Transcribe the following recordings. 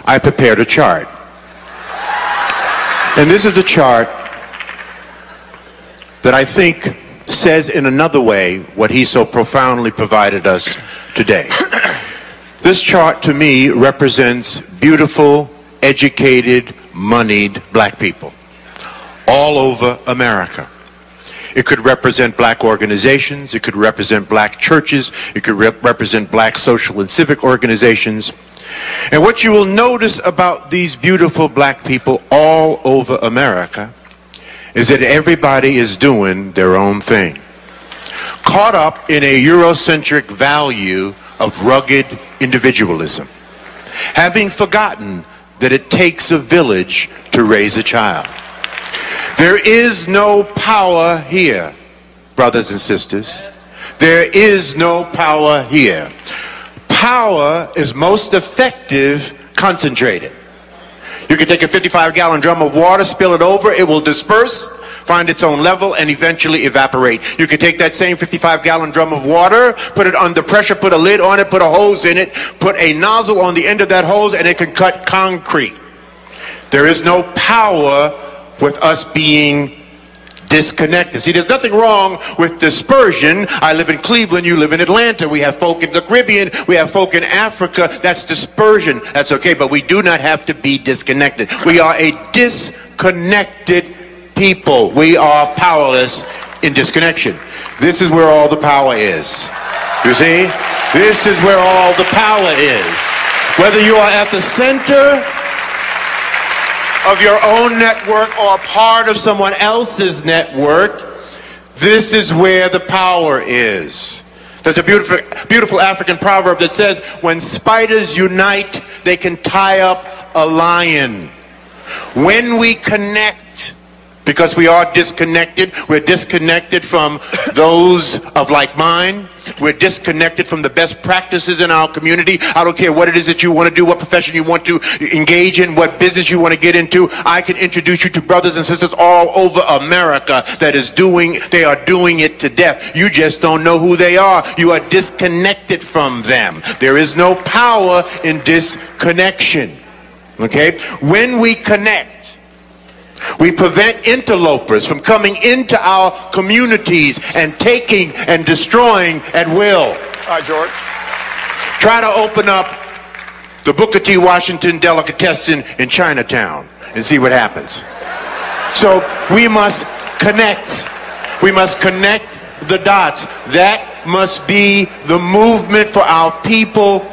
I prepared a chart. And this is a chart that I think says in another way what he so profoundly provided us today. This chart to me represents beautiful, educated, moneyed black people all over America. It could represent black organizations, it could represent black churches, it could represent black social and civic organizations. And what you will notice about these beautiful black people all over America is that everybody is doing their own thing, caught up in a Eurocentric value of rugged individualism, having forgotten that it takes a village to raise a child. There is no power here, brothers and sisters. There is no power here. Power is most effective concentrated. You can take a 55-gallon drum of water, spill it over, it will disperse, find its own level, and eventually evaporate. You can take that same 55-gallon drum of water, put it under pressure, put a lid on it, put a hose in it, put a nozzle on the end of that hose, and it can cut concrete. There is no power with us being disconnected. See, there's nothing wrong with dispersion. I live in Cleveland, you live in Atlanta. We have folk in the Caribbean, we have folk in Africa. That's dispersion. That's okay, but we do not have to be disconnected. We are a disconnected people. We are powerless in disconnection. This is where all the power is. You see? This is where all the power is. Whether you are at the center of your own network or part of someone else's network, this is where the power is. There's a beautiful African proverb that says, when spiders unite, they can tie up a lion. When we connect, because we are disconnected, we're disconnected from those of like mind. We're disconnected from the best practices in our community. I don't care what it is that you want to do, what profession you want to engage in, what business you want to get into. I can introduce you to brothers and sisters all over America that they are doing it to death. You just don't know who they are. You are disconnected from them. There is no power in disconnection. Okay? When we connect, we prevent interlopers from coming into our communities and taking and destroying at will. All right, George. Try to open up the Booker T. Washington delicatessen in Chinatown and see what happens. So we must connect. We must connect the dots. That must be the movement for our people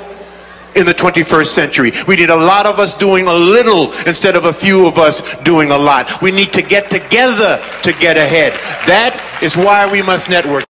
in the 21st century. We need a lot of us doing a little instead of a few of us doing a lot. We need to get together to get ahead. That is why we must network.